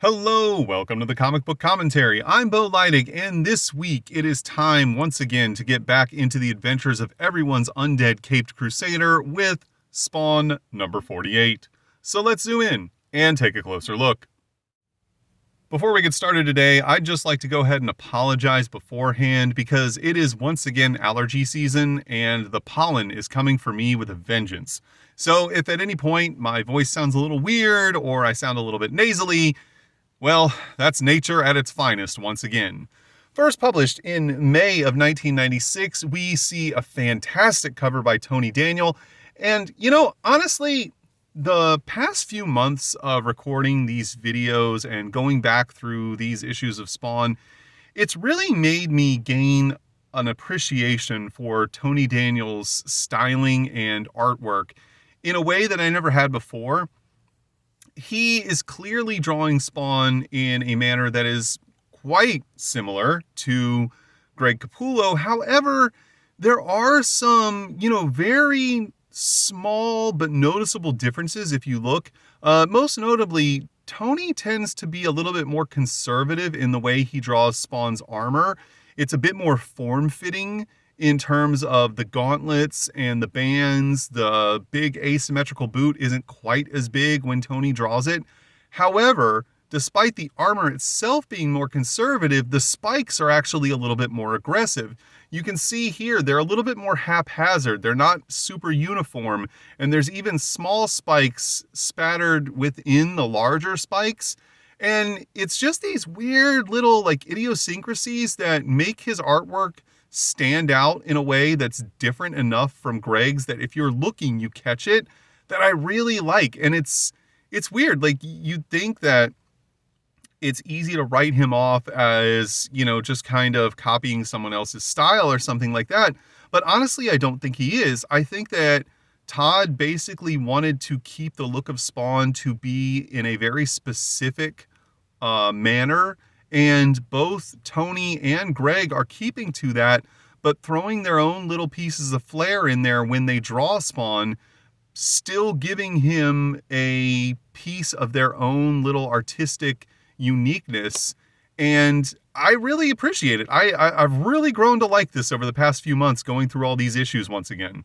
Hello, welcome to the Comic Book Commentary. I'm Bo Leidig, and this week it is time once again to get back into the adventures of everyone's undead caped crusader with Spawn number 48. So let's zoom in and take a closer look. Before we get started today, I'd just like to go ahead and apologize beforehand because it is once again allergy season and the pollen is coming for me with a vengeance. So if at any point my voice sounds a little weird or I sound a little bit nasally, well, that's nature at its finest once again. First published in May of 1996, we see a fantastic cover by Tony Daniel. And, honestly, the past few months of recording these videos and going back through these issues of Spawn, it's really made me gain an appreciation for Tony Daniel's styling and artwork in a way that I never had before. He is clearly drawing Spawn in a manner that is quite similar to Greg Capullo. However, there are some, very small but noticeable differences if you look. Most notably, Tony tends to be a little bit more conservative in the way he draws Spawn's armor. It's a bit more form-fitting in terms of the gauntlets and the bands. The big asymmetrical boot isn't quite as big when Tony draws it. However, despite the armor itself being more conservative, the spikes are actually a little bit more aggressive. You can see here they're a little bit more haphazard. They're not super uniform, and there's even small spikes spattered within the larger spikes. And it's just these weird little idiosyncrasies that make his artwork stand out in a way that's different enough from Greg's that if you're looking, you catch it, that I really like. And it's weird. You'd think that it's easy to write him off as, just kind of copying someone else's style or something like that. But honestly, I don't think he is. I think that Todd basically wanted to keep the look of Spawn to be in a very specific manner. And both Tony and Greg are keeping to that, but throwing their own little pieces of flair in there when they draw Spawn, still giving him a piece of their own little artistic uniqueness. And I really appreciate it. I've really grown to like this over the past few months going through all these issues once again.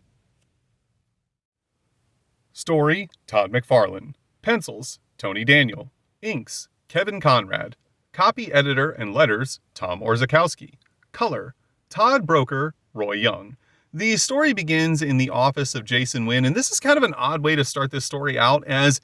Story, Todd McFarlane. Pencils, Tony Daniel. Inks, Kevin Conrad. Copy editor and letters, Tom Orzechowski. Color, Todd Broker, Roy Young. The story begins in the office of Jason Wynn, and this is kind of an odd way to start this story out, as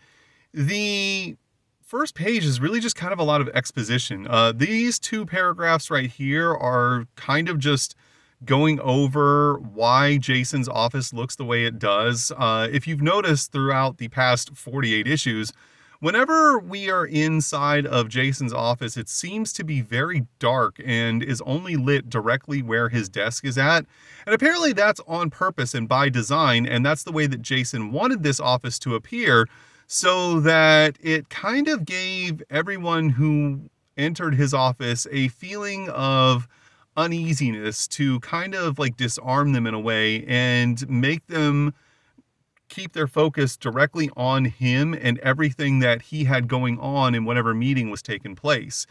the first page is really just kind of a lot of exposition. These two paragraphs right here are kind of just going over why Jason's office looks the way it does. If you've noticed throughout the past 48 issues, whenever we are inside of Jason's office, it seems to be very dark and is only lit directly where his desk is at. And apparently that's on purpose and by design, and that's the way that Jason wanted this office to appear, so that it kind of gave everyone who entered his office a feeling of uneasiness, to kind of disarm them in a way and make them keep their focus directly on him and everything that he had going on in whatever meeting was taking place.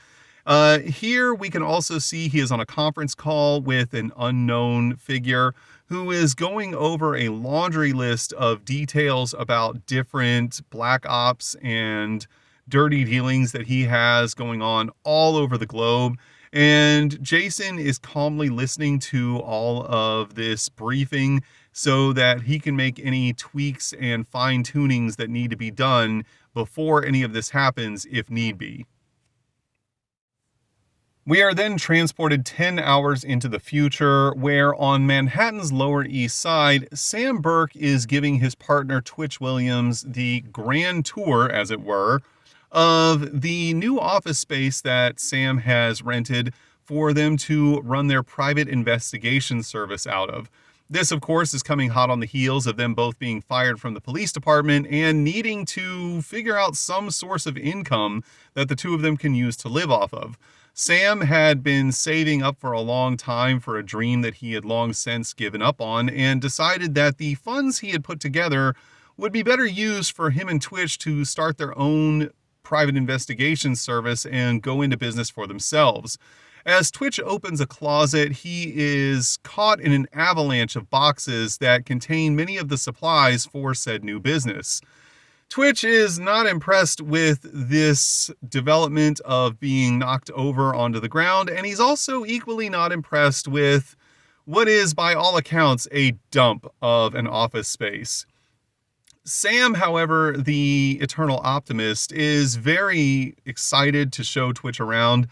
Here we can also see he is on a conference call with an unknown figure who is going over a laundry list of details about different black ops and dirty dealings that he has going on all over the globe. And Jason is calmly listening to all of this briefing so that he can make any tweaks and fine tunings that need to be done before any of this happens, if need be. We are then transported 10 hours into the future, where on Manhattan's Lower East Side, Sam Burke is giving his partner Twitch Williams the grand tour, as it were, of the new office space that Sam has rented for them to run their private investigation service out of. This, of course, is coming hot on the heels of them both being fired from the police department and needing to figure out some source of income that the two of them can use to live off of. Sam had been saving up for a long time for a dream that he had long since given up on, and decided that the funds he had put together would be better used for him and Twitch to start their own private investigation service and go into business for themselves. As Twitch opens a closet, he is caught in an avalanche of boxes that contain many of the supplies for said new business. Twitch is not impressed with this development of being knocked over onto the ground, and he's also equally not impressed with what is, by all accounts, a dump of an office space. Sam, however, the eternal optimist, is very excited to show Twitch around,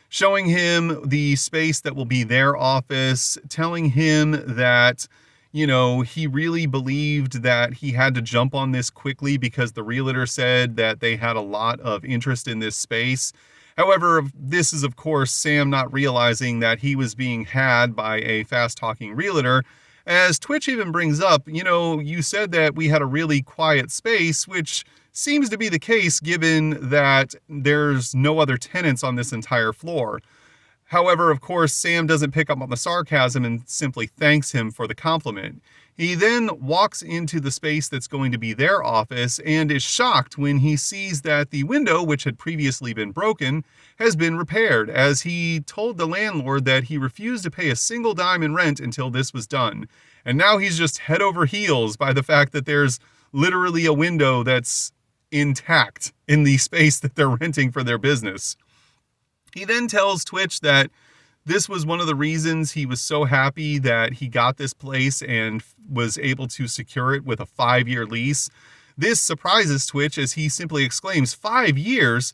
showing him the space that will be their office, telling him that, he really believed that he had to jump on this quickly because the realtor said that they had a lot of interest in this space. However, this is, of course, Sam not realizing that he was being had by a fast-talking realtor. As Twitch even brings up, you said that we had a really quiet space, which seems to be the case given that there's no other tenants on this entire floor. However, of course, Sam doesn't pick up on the sarcasm and simply thanks him for the compliment. He then walks into the space that's going to be their office and is shocked when he sees that the window, which had previously been broken, has been repaired, as he told the landlord that he refused to pay a single dime in rent until this was done. And now he's just head over heels by the fact that there's literally a window that's intact in the space that they're renting for their business. He then tells Twitch that this was one of the reasons he was so happy that he got this place and was able to secure it with a 5-year lease. This surprises Twitch as he simply exclaims, 5 years?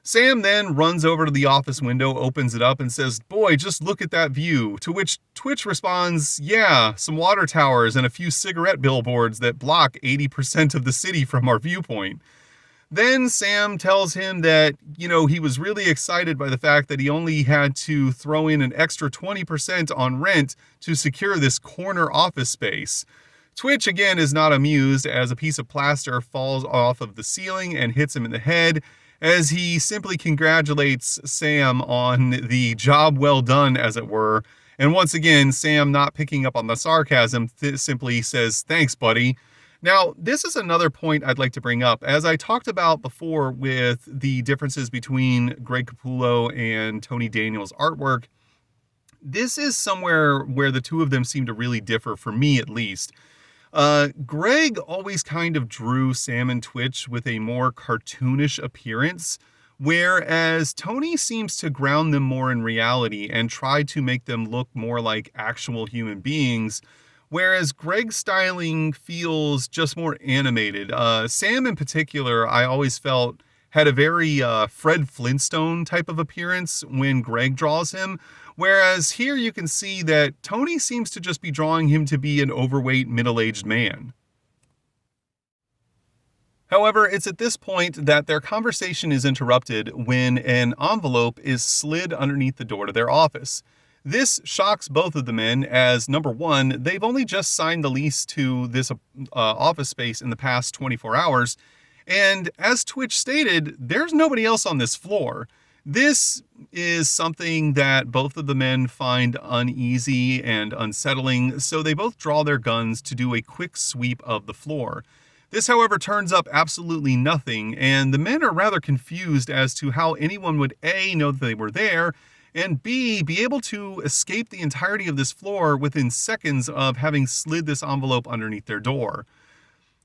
Sam then runs over to the office window, opens it up, and says, "Boy, just look at that view." To which Twitch responds, "Yeah, some water towers and a few cigarette billboards that block 80% of the city from our viewpoint." Then Sam tells him that, he was really excited by the fact that he only had to throw in an extra 20% on rent to secure this corner office space. Twitch, again, is not amused as a piece of plaster falls off of the ceiling and hits him in the head, as he simply congratulates Sam on the job well done, as it were. And once again, Sam, not picking up on the sarcasm, simply says, "Thanks, buddy." Now, this is another point I'd like to bring up. As I talked about before with the differences between Greg Capullo and Tony Daniels' artwork, this is somewhere where the two of them seem to really differ, for me at least. Greg always kind of drew Sam and Twitch with a more cartoonish appearance, whereas Tony seems to ground them more in reality and try to make them look more like actual human beings, whereas Greg's styling feels just more animated. Sam in particular, I always felt had a very Fred Flintstone type of appearance when Greg draws him, whereas here you can see that Tony seems to just be drawing him to be an overweight middle-aged man. However, it's at this point that their conversation is interrupted when an envelope is slid underneath the door to their office. This shocks both of the men as, number one, they've only just signed the lease to this office space in the past 24 hours, and as Twitch stated, there's nobody else on this floor. This is something that both of the men find uneasy and unsettling, so they both draw their guns to do a quick sweep of the floor. This, however, turns up absolutely nothing, and the men are rather confused as to how anyone would A, know that they were there, and B, be able to escape the entirety of this floor within seconds of having slid this envelope underneath their door.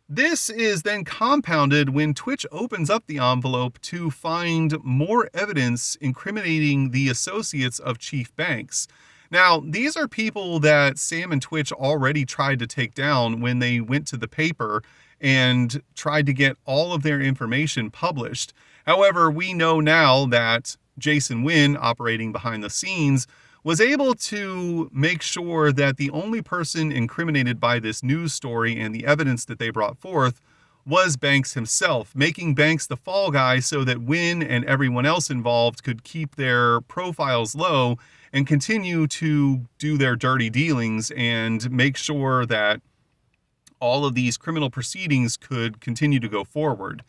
This is then compounded when Twitch opens up the envelope to find more evidence incriminating the associates of Chief Banks. Now, these are people that Sam and Twitch already tried to take down when they went to the paper and tried to get all of their information published. However, we know now that Jason Wynn, operating behind the scenes, was able to make sure that the only person incriminated by this news story and the evidence that they brought forth was Banks himself, making Banks the fall guy so that Wynn and everyone else involved could keep their profiles low and continue to do their dirty dealings and make sure that all of these criminal proceedings could continue to go forward.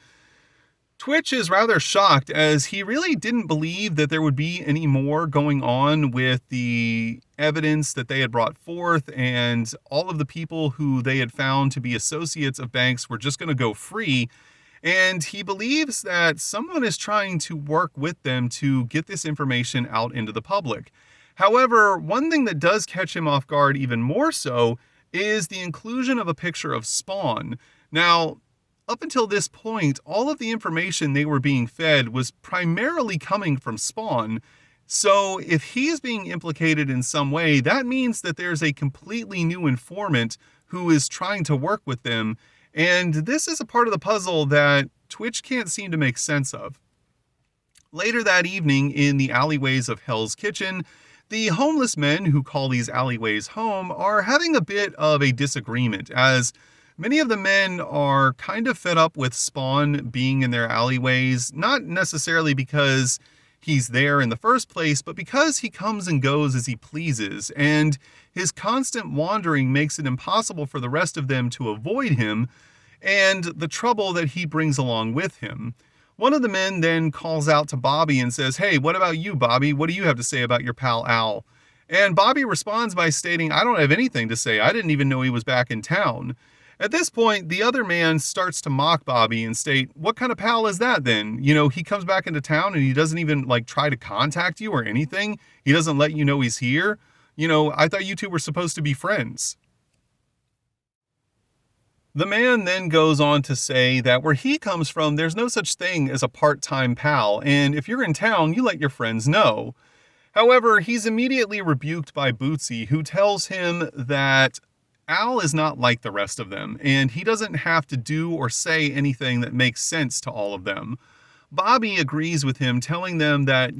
Twitch is rather shocked as he really didn't believe that there would be any more going on with the evidence that they had brought forth, and all of the people who they had found to be associates of Banks were just going to go free. And he believes that someone is trying to work with them to get this information out into the public. However, one thing that does catch him off guard even more so is the inclusion of a picture of Spawn. Now, up until this point, all of the information they were being fed was primarily coming from Spawn. So if he's being implicated in some way, that means that there's a completely new informant who is trying to work with them. And this is a part of the puzzle that Twitch can't seem to make sense of. Later that evening, in the alleyways of Hell's Kitchen, the homeless men who call these alleyways home are having a bit of a disagreement, as many of the men are kind of fed up with Spawn being in their alleyways, not necessarily because he's there in the first place, but because he comes and goes as he pleases, and his constant wandering makes it impossible for the rest of them to avoid him and the trouble that he brings along with him. One of the men then calls out to Bobby and says, "Hey, what about you, Bobby? What do you have to say about your pal Al?" And Bobby responds by stating, "I don't have anything to say. I didn't even know he was back in town." At this point, the other man starts to mock Bobby and state, "What kind of pal is that then? You know, he comes back into town and he doesn't even try to contact you or anything. He doesn't let you know he's here. You know, I thought you two were supposed to be friends." The man then goes on to say that where he comes from, there's no such thing as a part-time pal, and if you're in town, you let your friends know. However, he's immediately rebuked by Bootsy, who tells him that Al is not like the rest of them, and he doesn't have to do or say anything that makes sense to all of them. Bobby agrees with him, telling them that,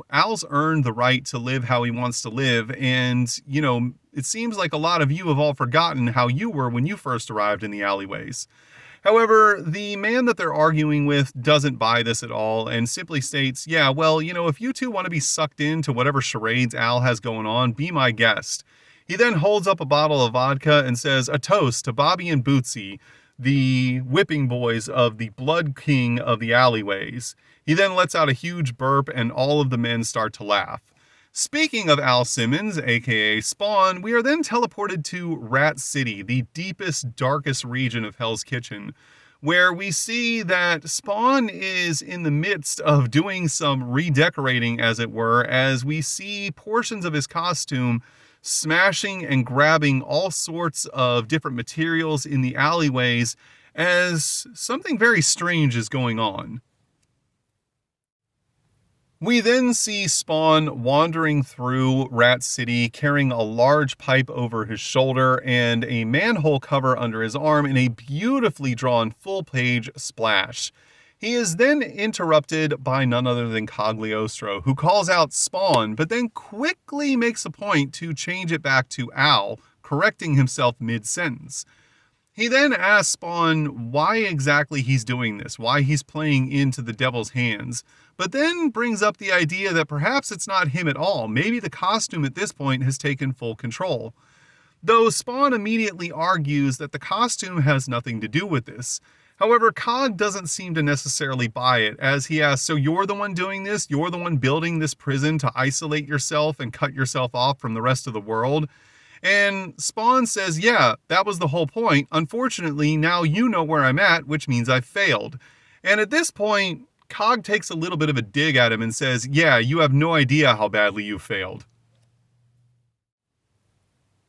Al's earned the right to live how he wants to live, and, it seems like a lot of you have all forgotten how you were when you first arrived in the alleyways. However, the man that they're arguing with doesn't buy this at all and simply states, "Yeah, well, if you two want to be sucked into whatever charades Al has going on, be my guest." He then holds up a bottle of vodka and says, "A toast to Bobby and Bootsy, the whipping boys of the Blood King of the alleyways." He then lets out a huge burp and all of the men start to laugh. Speaking of Al Simmons, aka Spawn, we are then teleported to Rat City, the deepest, darkest region of Hell's Kitchen, where we see that Spawn is in the midst of doing some redecorating, as it were, as we see portions of his costume smashing and grabbing all sorts of different materials in the alleyways as something very strange is going on. We then see Spawn wandering through Rat City carrying a large pipe over his shoulder and a manhole cover under his arm in a beautifully drawn full-page splash. He is then interrupted by none other than Cagliostro, who calls out Spawn, but then quickly makes a point to change it back to Al, correcting himself mid-sentence. He then asks Spawn why exactly he's doing this, why he's playing into the devil's hands, but then brings up the idea that perhaps it's not him at all. Maybe the costume at this point has taken full control. Though Spawn immediately argues that the costume has nothing to do with this. However, Cog doesn't seem to necessarily buy it, as he asks, "So you're the one doing this? You're the one building this prison to isolate yourself and cut yourself off from the rest of the world?" And Spawn says, "Yeah, that was the whole point. Unfortunately, now you know where I'm at, which means I've failed." And at this point, Cog takes a little bit of a dig at him and says, "Yeah, you have no idea how badly you failed."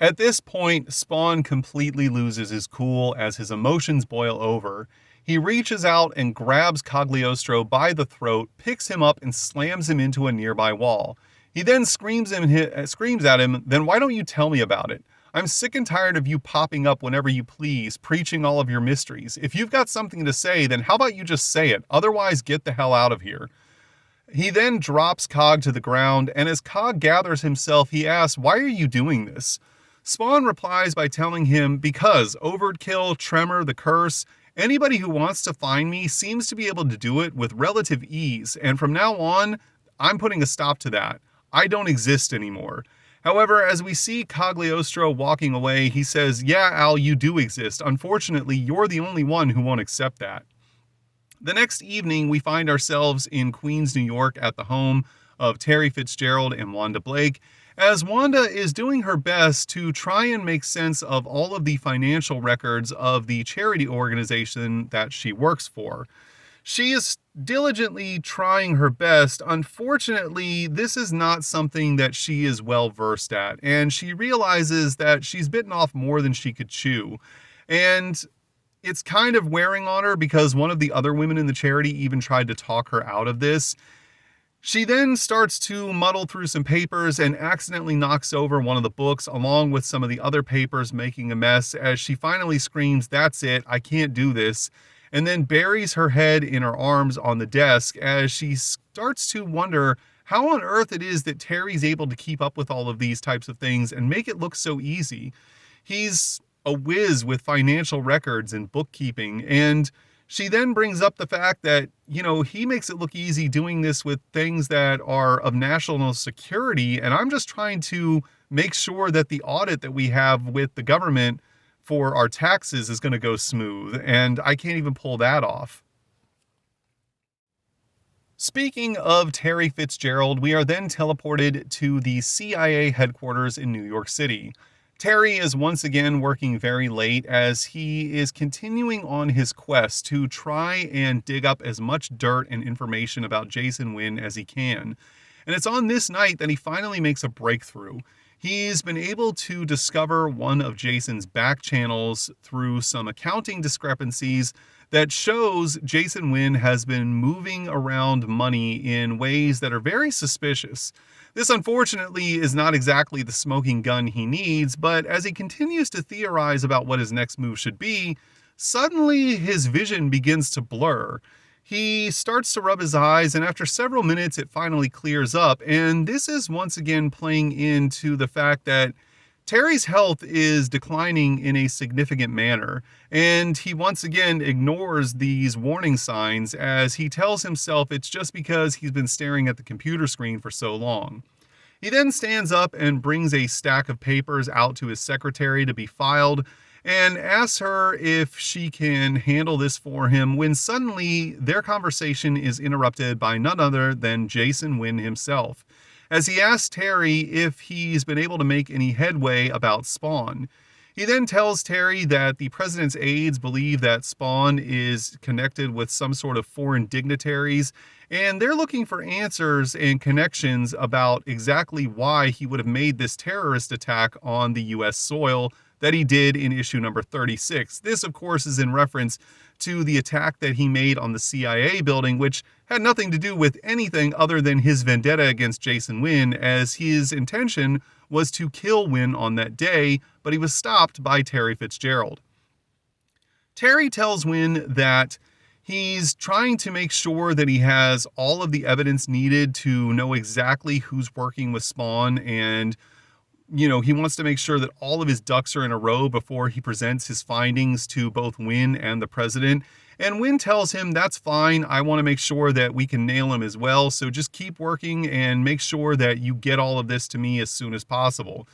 At this point, Spawn completely loses his cool as his emotions boil over. He reaches out and grabs Cagliostro by the throat, picks him up, and slams him into a nearby wall. He then screams at him, "Then why don't you tell me about it? I'm sick and tired of you popping up whenever you please, preaching all of your mysteries. If you've got something to say, then how about you just say it? Otherwise, get the hell out of here." He then drops Cog to the ground, and as Cog gathers himself, he asks, "Why are you doing this?" Spawn replies by telling him, "Because Overkill, Tremor, the Curse, anybody who wants to find me seems to be able to do it with relative ease, and from now on, I'm putting a stop to that. I don't exist anymore." However, as we see Cagliostro walking away, he says, "Yeah, Al, you do exist. Unfortunately, you're the only one who won't accept that." The next evening, we find ourselves in Queens, New York at the home of Terry Fitzgerald and Wanda Blake, as Wanda is doing her best to try and make sense of all of the financial records of the charity organization that she works for. She is diligently trying her best. Unfortunately, this is not something that she is well versed at, and she realizes that she's bitten off more than she could chew. And it's kind of wearing on her because one of the other women in the charity even tried to talk her out of this. She then starts to muddle through some papers and accidentally knocks over one of the books along with some of the other papers, making a mess as she finally screams, "That's it, I can't do this," and then buries her head in her arms on the desk as she starts to wonder how on earth it is that Terry's able to keep up with all of these types of things and make it look so easy. He's a whiz with financial records and bookkeeping, and she then brings up the fact that, he makes it look easy doing this with things that are of national security, and I'm just trying to make sure that the audit that we have with the government for our taxes is going to go smooth, and I can't even pull that off. Speaking of Terry Fitzgerald, we are then teleported to the CIA headquarters in New York City. Terry is once again working very late as he is continuing on his quest to try and dig up as much dirt and information about Jason Wynn as he can. And it's on this night that he finally makes a breakthrough. He's been able to discover one of Jason's back channels through some accounting discrepancies that shows Jason Wynn has been moving around money in ways that are very suspicious. This unfortunately is not exactly the smoking gun he needs, but as he continues to theorize about what his next move should be, suddenly his vision begins to blur. He starts to rub his eyes, and after several minutes it finally clears up, and this is once again playing into the fact that Terry's health is declining in a significant manner, and he once again ignores these warning signs as he tells himself it's just because he's been staring at the computer screen for so long. He then stands up and brings a stack of papers out to his secretary to be filed and asks her if she can handle this for him when suddenly their conversation is interrupted by none other than Jason Wynn himself, as he asks Terry if he's been able to make any headway about Spawn. He then tells Terry that the president's aides believe that Spawn is connected with some sort of foreign dignitaries, and they're looking for answers and connections about exactly why he would have made this terrorist attack on the U.S. soil that he did in issue number 36. This, of course, is in reference to the attack that he made on the CIA building, which had nothing to do with anything other than his vendetta against Jason Wynn, as his intention was to kill Wynn on that day, but he was stopped by Terry Fitzgerald. Terry tells Wynn that he's trying to make sure that he has all of the evidence needed to know exactly who's working with Spawn, and he wants to make sure that all of his ducks are in a row before he presents his findings to both Wynn and the president. And Wynn tells him, "That's fine. I want to make sure that we can nail him as well. So just keep working and make sure that you get all of this to me as soon as possible."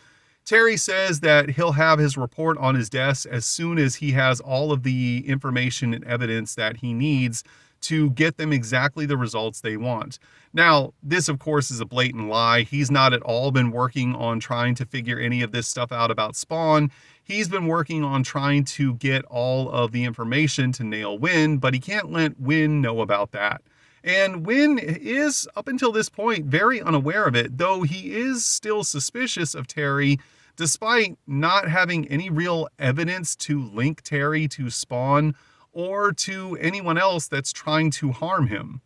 Terry says that he'll have his report on his desk as soon as he has all of the information and evidence that he needs to get them exactly the results they want. Now, this of course is a blatant lie. He's not at all been working on trying to figure any of this stuff out about Spawn. He's been working on trying to get all of the information to nail Wynn, but he can't let Wynn know about that. And Wynn is, up until this point, very unaware of it, though he is still suspicious of Terry, despite not having any real evidence to link Terry to Spawn or to anyone else that's trying to harm him.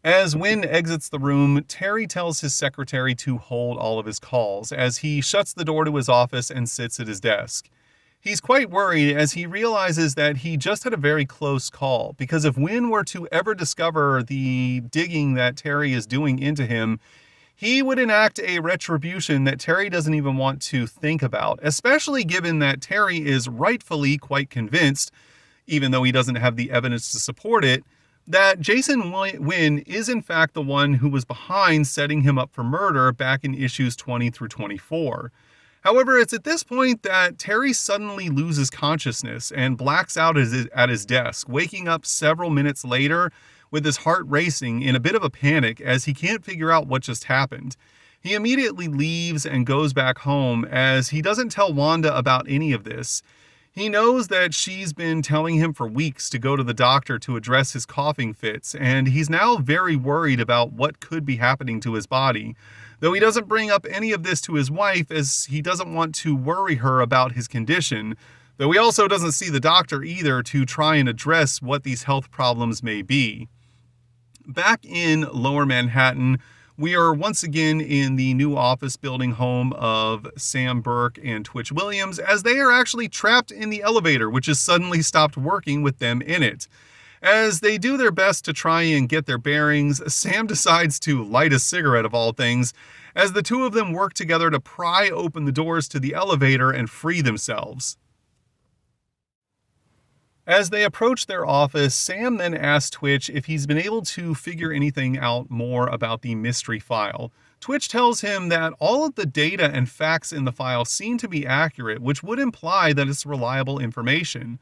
As Wynn exits the room, Terry tells his secretary to hold all of his calls as he shuts the door to his office and sits at his desk. He's quite worried as he realizes that he just had a very close call, because if Wynn were to ever discover the digging that Terry is doing into him, he would enact a retribution that Terry doesn't even want to think about, especially given that Terry is rightfully quite convinced, even though he doesn't have the evidence to support it, that Jason Wynn is in fact the one who was behind setting him up for murder back in issues 20 through 24. However, it's at this point that Terry suddenly loses consciousness and blacks out at his desk, waking up several minutes later with his heart racing in a bit of a panic as he can't figure out what just happened. He immediately leaves and goes back home as he doesn't tell Wanda about any of this. He knows that she's been telling him for weeks to go to the doctor to address his coughing fits, and he's now very worried about what could be happening to his body. Though he doesn't bring up any of this to his wife as he doesn't want to worry her about his condition, though he also doesn't see the doctor either to try and address what these health problems may be. Back in Lower Manhattan, we are once again in the new office building home of Sam Burke and Twitch Williams as they are actually trapped in the elevator, which has suddenly stopped working with them in it. As they do their best to try and get their bearings, Sam decides to light a cigarette of all things, as the two of them work together to pry open the doors to the elevator and free themselves. As they approach their office, Sam then asks Twitch if he's been able to figure anything out more about the mystery file. Twitch tells him that all of the data and facts in the file seem to be accurate, which would imply that it's reliable information.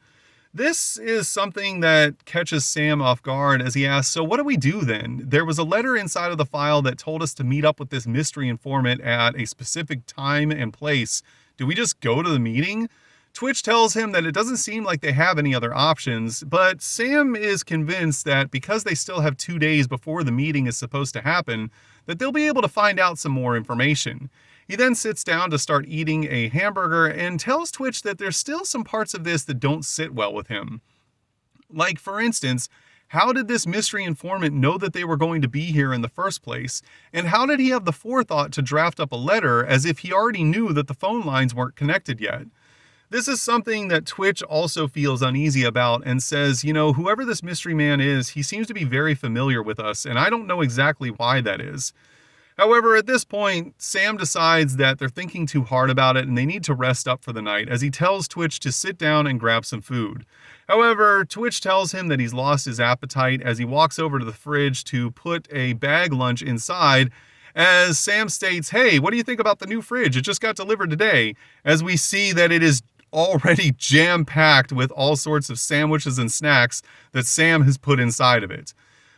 This is something that catches Sam off guard as he asks, so what do we do then? There was a letter inside of the file that told us to meet up with this mystery informant at a specific time and place. Do we just go to the meeting? Twitch tells him that it doesn't seem like they have any other options, but Sam is convinced that because they still have 2 days before the meeting is supposed to happen, that they'll be able to find out some more information. He then sits down to start eating a hamburger and tells Twitch that there's still some parts of this that don't sit well with him. Like, for instance, how did this mystery informant know that they were going to be here in the first place? And how did he have the forethought to draft up a letter as if he already knew that the phone lines weren't connected yet? This is something that Twitch also feels uneasy about and says, whoever this mystery man is, he seems to be very familiar with us, and I don't know exactly why that is. However, at this point, Sam decides that they're thinking too hard about it and they need to rest up for the night as he tells Twitch to sit down and grab some food. However, Twitch tells him that he's lost his appetite as he walks over to the fridge to put a bag lunch inside, as Sam states, hey, what do you think about the new fridge? It just got delivered today, as we see that it is already jam-packed with all sorts of sandwiches and snacks that Sam has put inside of it.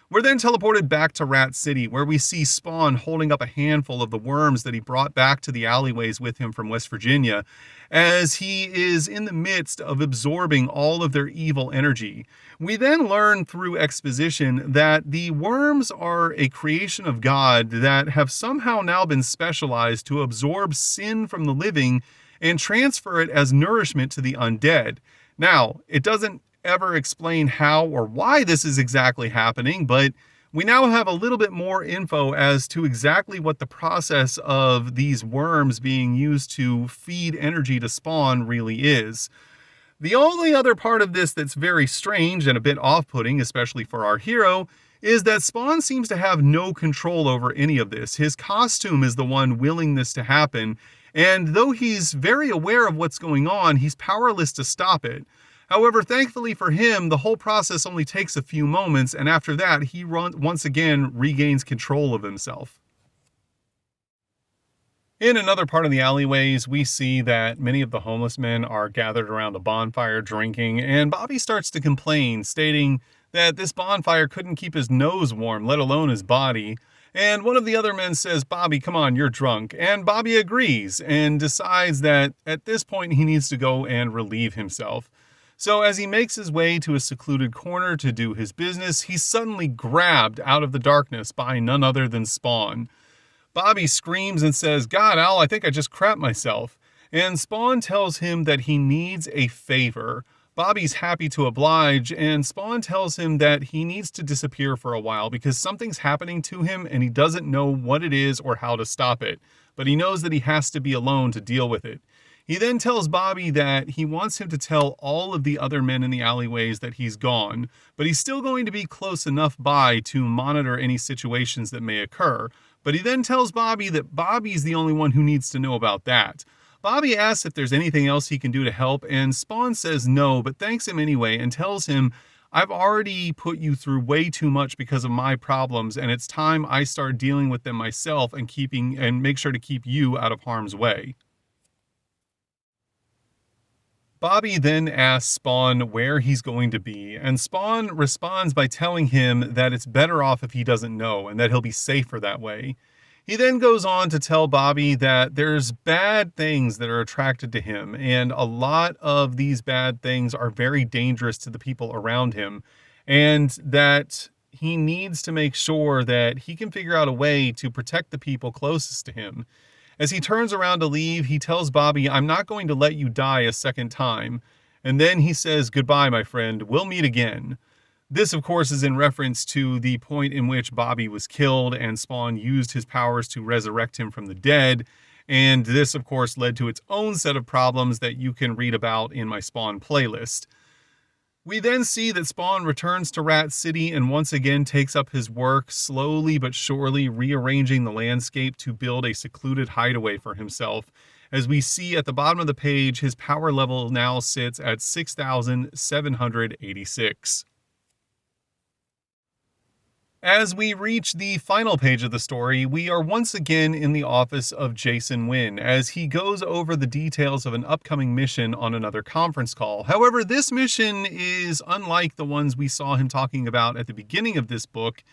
We're then teleported back to Rat City, where we see Spawn holding up a handful of the worms that he brought back to the alleyways with him from West Virginia, as he is in the midst of absorbing all of their evil energy. We then learn through exposition that the worms are a creation of God that have somehow now been specialized to absorb sin from the living and transfer it as nourishment to the undead. Now, it doesn't ever explain how or why this is exactly happening, but we now have a little bit more info as to exactly what the process of these worms being used to feed energy to Spawn really is. The only other part of this that's very strange and a bit off-putting, especially for our hero, is that Spawn seems to have no control over any of this. His costume is the one willing this to happen, and though he's very aware of what's going on, he's powerless to stop it. However, thankfully for him, the whole process only takes a few moments, and after that, he once again regains control of himself. In another part of the alleyways, we see that many of the homeless men are gathered around a bonfire drinking, and Bobby starts to complain, stating that this bonfire couldn't keep his nose warm, let alone his body. And one of the other men says, Bobby, come on, you're drunk. And Bobby agrees and decides that at this point he needs to go and relieve himself. So as he makes his way to a secluded corner to do his business, he's suddenly grabbed out of the darkness by none other than Spawn. Bobby screams and says, God, Al, I think I just crapped myself. And Spawn tells him that he needs a favor. Bobby's happy to oblige, and Spawn tells him that he needs to disappear for a while because something's happening to him and he doesn't know what it is or how to stop it, but he knows that he has to be alone to deal with it. He then tells Bobby that he wants him to tell all of the other men in the alleyways that he's gone, but he's still going to be close enough by to monitor any situations that may occur. But he then tells Bobby that Bobby's the only one who needs to know about that. Bobby asks if there's anything else he can do to help, and Spawn says no, but thanks him anyway and tells him, I've already put you through way too much because of my problems, and it's time I start dealing with them myself and make sure to keep you out of harm's way. Bobby then asks Spawn where he's going to be, and Spawn responds by telling him that it's better off if he doesn't know and that he'll be safer that way. He then goes on to tell Bobby that there's bad things that are attracted to him, and a lot of these bad things are very dangerous to the people around him, and that he needs to make sure that he can figure out a way to protect the people closest to him. As he turns around to leave, he tells Bobby, "I'm not going to let you die a second time." And then he says, "Goodbye, my friend. We'll meet again." This, of course, is in reference to the point in which Bobby was killed and Spawn used his powers to resurrect him from the dead. And this, of course, led to its own set of problems that you can read about in my Spawn playlist. We then see that Spawn returns to Rat City and once again takes up his work, slowly but surely rearranging the landscape to build a secluded hideaway for himself. As we see at the bottom of the page, his power level now sits at 6,786. As we reach the final page of the story, we are once again in the office of Jason Wynn as he goes over the details of an upcoming mission on another conference call. However, this mission is unlike the ones we saw him talking about at the beginning of this book,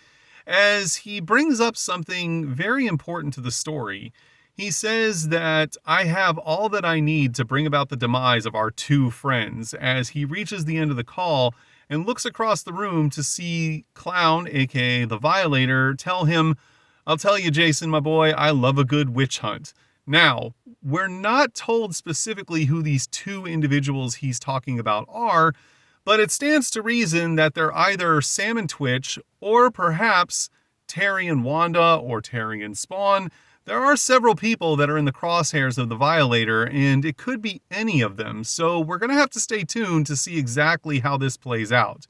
as he brings up something very important to the story. He says that I have all that I need to bring about the demise of our two friends, as he reaches the end of the call and looks across the room to see Clown, aka the Violator, tell him, "I'll tell you, Jason, my boy, I love a good witch hunt." Now, we're not told specifically who these two individuals he's talking about are, but it stands to reason that they're either Sam and Twitch, or perhaps Terry and Wanda, or Terry and Spawn. There are several people that are in the crosshairs of the Violator, and it could be any of them, so we're going to have to stay tuned to see exactly how this plays out.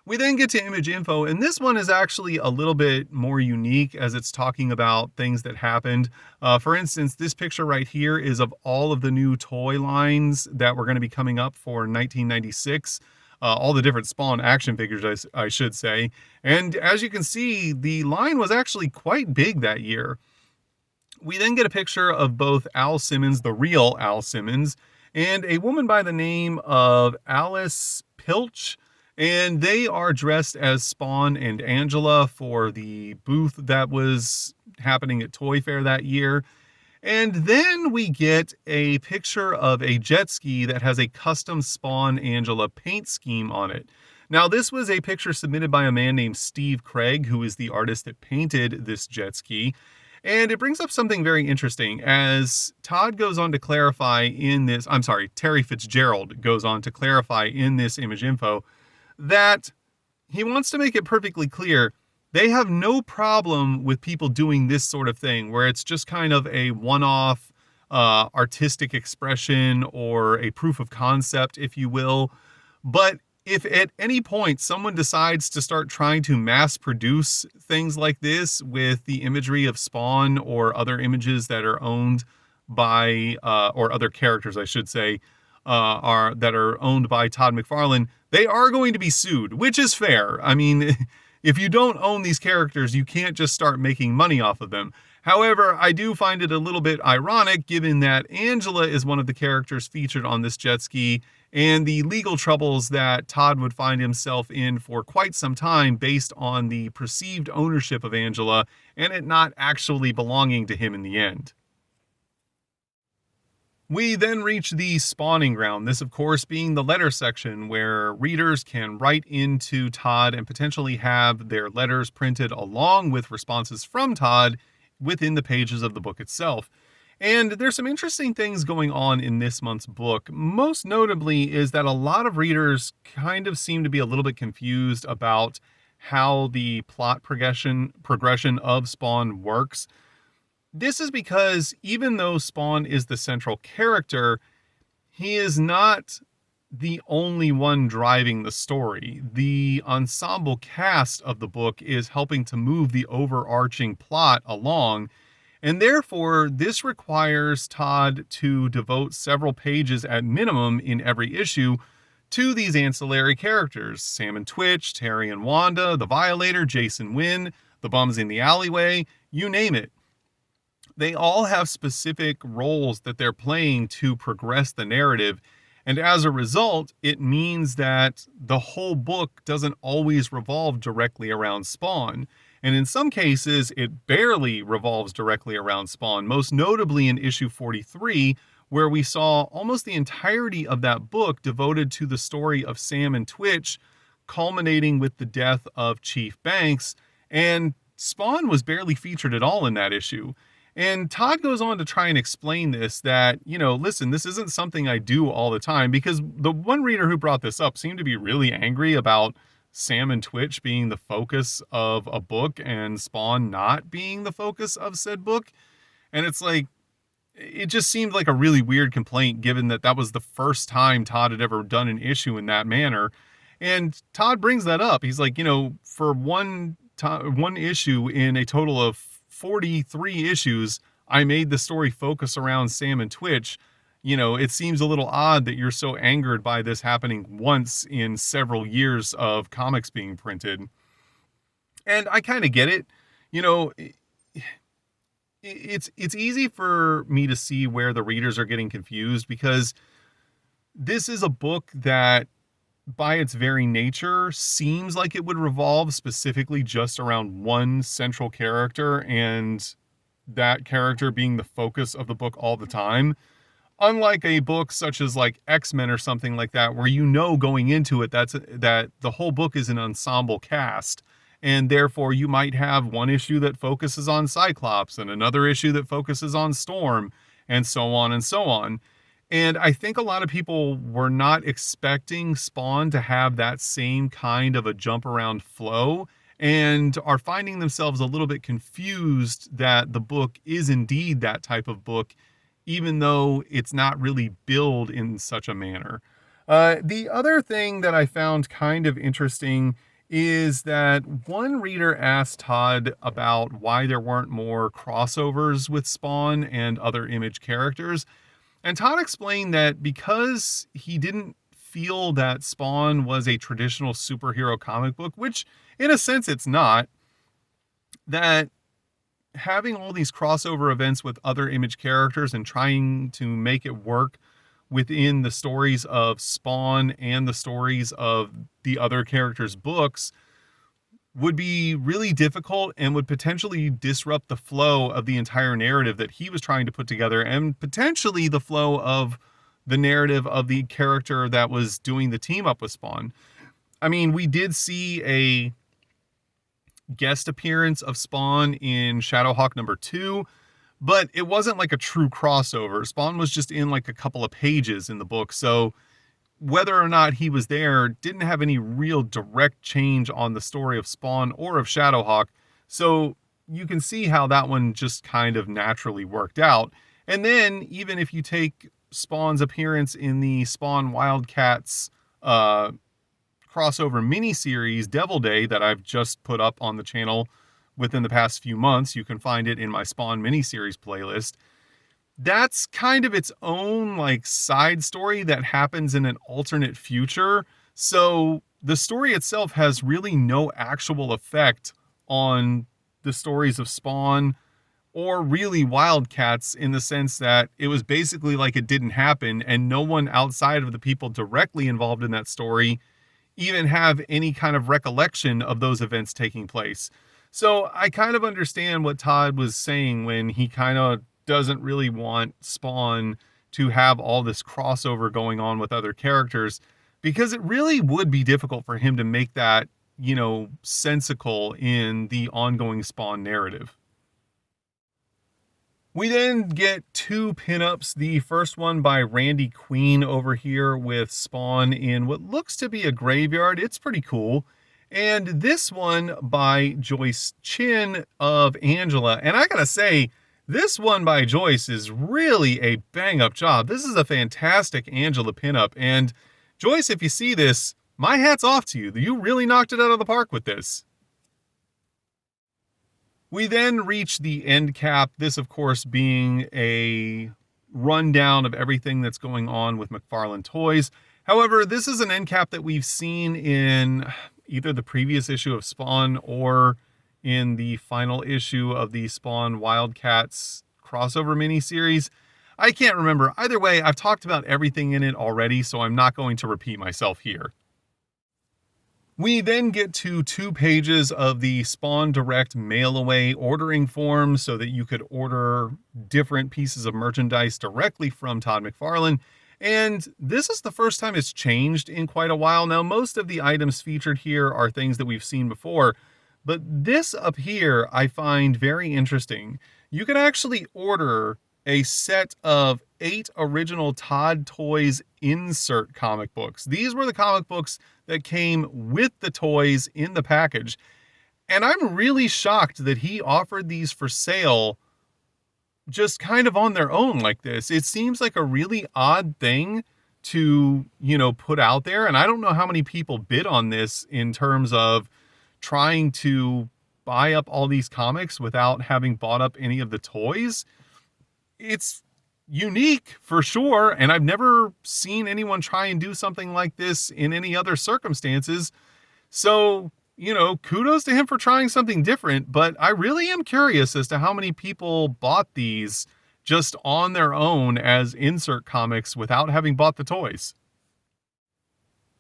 We then get to image info, and this one is actually a little bit more unique as it's talking about things that happened. For instance, this picture right here is of all of the new toy lines that were going to be coming up for 1996. All the different Spawn action figures, I should say. And as you can see, the line was actually quite big that year. We then get a picture of both Al Simmons, the real Al Simmons, and a woman by the name of Alice Pilch, and they are dressed as Spawn and Angela for the booth that was happening at Toy Fair that year. And then we get a picture of a jet ski that has a custom Spawn Angela paint scheme on it. Now, this was a picture submitted by a man named Steve Craig, who is the artist that painted this jet ski. And it brings up something very interesting as Terry Fitzgerald goes on to clarify in this image info that he wants to make it perfectly clear they have no problem with people doing this sort of thing where it's just kind of a one-off artistic expression or a proof of concept, if you will. But if at any point someone decides to start trying to mass produce things like this with the imagery of Spawn or other images that are owned by, or other characters, I should say, that are owned by Todd McFarlane, they are going to be sued, which is fair. I mean, if you don't own these characters, you can't just start making money off of them. However, I do find it a little bit ironic given that Angela is one of the characters featured on this jet ski and the legal troubles that Todd would find himself in for quite some time based on the perceived ownership of Angela and it not actually belonging to him in the end. We then reach the spawning ground, this of course being the letter section where readers can write into Todd and potentially have their letters printed along with responses from Todd within the pages of the book itself. And there's some interesting things going on in this month's book. Most notably is that a lot of readers kind of seem to be a little bit confused about how the plot progression of Spawn works. This is because even though Spawn is the central character, he is not the only one driving the story. The ensemble cast of the book is helping to move the overarching plot along, and therefore this requires Todd to devote several pages at minimum in every issue to these ancillary characters: Sam and Twitch, Terry and Wanda, the Violator, Jason Wynn, the bums in the alleyway, you name it. They all have specific roles that they're playing to progress the narrative, And as a result, it means that the whole book doesn't always revolve directly around Spawn. And in some cases, it barely revolves directly around Spawn, most notably in issue 43, where we saw almost the entirety of that book devoted to the story of Sam and Twitch, culminating with the death of Chief Banks. And Spawn was barely featured at all in that issue. And Todd goes on to try and explain this, that, listen, this isn't something I do all the time, because the one reader who brought this up seemed to be really angry about Sam and Twitch being the focus of a book and Spawn not being the focus of said book. And it's like, it just seemed like a really weird complaint, given that that was the first time Todd had ever done an issue in that manner. And Todd brings that up. He's like, for one issue in a total of 43 issues, I made the story focus around Sam and Twitch. It seems a little odd that you're so angered by this happening once in several years of comics being printed. And I kind of get it. It's easy for me to see where the readers are getting confused, because this is a book that, by its very nature, seems like it would revolve specifically just around one central character, and that character being the focus of the book all the time. Unlike a book such as like X-Men or something like that, where going into it that the whole book is an ensemble cast, and therefore you might have one issue that focuses on Cyclops and another issue that focuses on Storm, and so on and so on. And I think a lot of people were not expecting Spawn to have that same kind of a jump around flow, and are finding themselves a little bit confused that the book is indeed that type of book, even though it's not really billed in such a manner. The other thing that I found kind of interesting is that one reader asked Todd about why there weren't more crossovers with Spawn and other Image characters. And Todd explained that because he didn't feel that Spawn was a traditional superhero comic book, which in a sense it's not, that having all these crossover events with other Image characters and trying to make it work within the stories of Spawn and the stories of the other characters' books would be really difficult and would potentially disrupt the flow of the entire narrative that he was trying to put together, and potentially the flow of the narrative of the character that was doing the team up with Spawn. I mean, we did see a guest appearance of Spawn in Shadowhawk number 2, but it wasn't like a true crossover. Spawn was just in like a couple of pages in the book, so whether or not he was there didn't have any real direct change on the story of Spawn or of Shadowhawk. So you can see how that one just kind of naturally worked out. And then even if you take Spawn's appearance in the Spawn Wildcats crossover miniseries Devil Day that I've just put up on the channel within the past few months, you can find it in my Spawn miniseries playlist. That's kind of its own like side story that happens in an alternate future. So the story itself has really no actual effect on the stories of Spawn or really Wildcats, in the sense that it was basically like it didn't happen, and no one outside of the people directly involved in that story even have any kind of recollection of those events taking place. So I kind of understand what Todd was saying when he kind of doesn't really want Spawn to have all this crossover going on with other characters, because it really would be difficult for him to make that, sensical in the ongoing Spawn narrative. We then get two pinups. The first one by Randy Queen over here with Spawn in what looks to be a graveyard. It's pretty cool. And this one by Joyce Chin of Angela. And I gotta say, this one by Joyce is really a bang-up job. This is a fantastic Angela pinup. And Joyce, if you see this, my hat's off to you. You really knocked it out of the park with this. We then reach the end cap, this of course being a rundown of everything that's going on with McFarlane Toys. However, this is an end cap that we've seen in either the previous issue of Spawn or in the final issue of the Spawn Wildcats crossover miniseries. I can't remember. Either way, I've talked about everything in it already, so I'm not going to repeat myself here. We then get to 2 pages of the Spawn Direct mail-away ordering form so that you could order different pieces of merchandise directly from Todd McFarlane. And this is the first time it's changed in quite a while. Now, most of the items featured here are things that we've seen before, but this up here I find very interesting. You can actually order a set of 8 original Todd Toys insert comic books. These were the comic books that came with the toys in the package. And I'm really shocked that he offered these for sale just kind of on their own like this. It seems like a really odd thing to, put out there. And I don't know how many people bid on this in terms of trying to buy up all these comics without having bought up any of the toys. It's unique for sure, and I've never seen anyone try and do something like this in any other circumstances. So, kudos to him for trying something different, but I really am curious as to how many people bought these just on their own as insert comics without having bought the toys.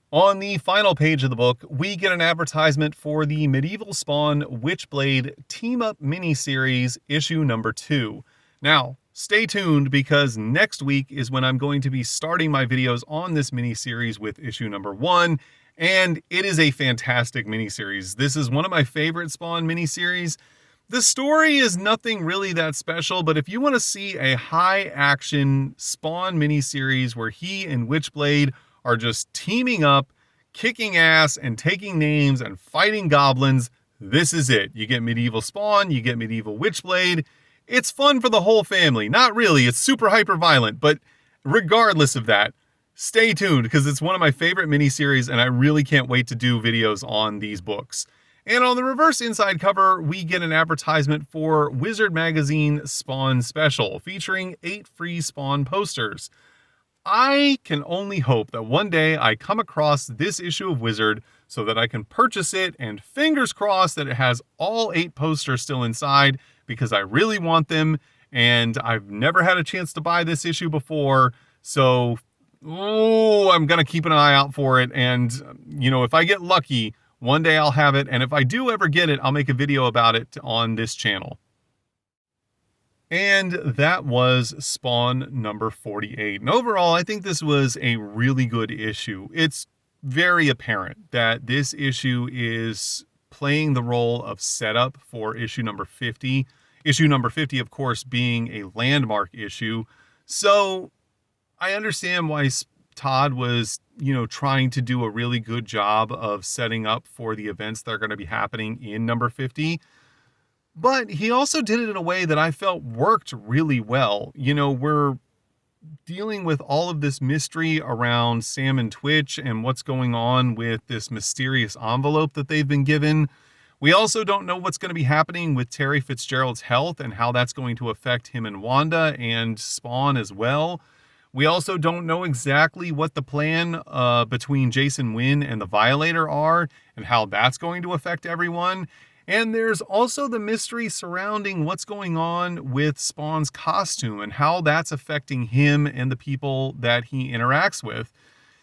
On the final page of the book, we get an advertisement for the Medieval Spawn Witchblade Team-Up miniseries, issue number 2. Now, stay tuned because next week is when I'm going to be starting my videos on this miniseries with issue number 1, and it is a fantastic miniseries. This is one of my favorite Spawn miniseries. The story is nothing really that special, but if you want to see a high-action Spawn miniseries where he and Witchblade are just teaming up, kicking ass, and taking names and fighting goblins, this is it. You get Medieval Spawn, you get Medieval Witchblade. It's fun for the whole family. Not really, it's super hyper violent, but regardless of that, stay tuned because it's one of my favorite miniseries and I really can't wait to do videos on these books. And on the reverse inside cover, we get an advertisement for Wizard Magazine Spawn Special featuring 8 free Spawn posters. I can only hope that one day I come across this issue of Wizard so that I can purchase it, and fingers crossed that it has all 8 posters still inside because I really want them and I've never had a chance to buy this issue before. So, I'm going to keep an eye out for it. And, if I get lucky, one day I'll have it. And if I do ever get it, I'll make a video about it on this channel. And that was Spawn number 48. And overall, I think this was a really good issue. It's very apparent that this issue is playing the role of setup for issue number 50. Issue number 50, of course, being a landmark issue. So I understand why Todd was, trying to do a really good job of setting up for the events that are going to be happening in number 50. But he also did it in a way that I felt worked really well. We're dealing with all of this mystery around Sam and Twitch and what's going on with this mysterious envelope that they've been given. We also don't know what's going to be happening with Terry Fitzgerald's health and how that's going to affect him and Wanda and Spawn as well. We also don't know exactly what the plan between Jason Wynn and the Violator are and how that's going to affect everyone. And there's also the mystery surrounding what's going on with Spawn's costume and how that's affecting him and the people that he interacts with.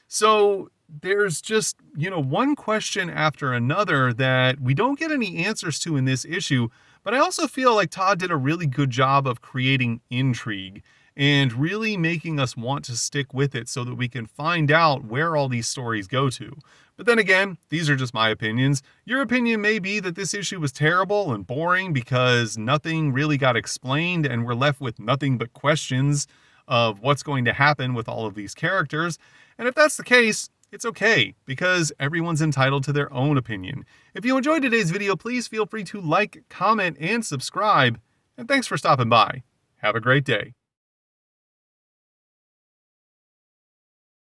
So there's just, one question after another that we don't get any answers to in this issue. But I also feel like Todd did a really good job of creating intrigue and really making us want to stick with it so that we can find out where all these stories go to. But then again, these are just my opinions. Your opinion may be that this issue was terrible and boring because nothing really got explained and we're left with nothing but questions of what's going to happen with all of these characters. And if that's the case, it's okay because everyone's entitled to their own opinion. If you enjoyed today's video, please feel free to like, comment, and subscribe. And thanks for stopping by. Have a great day.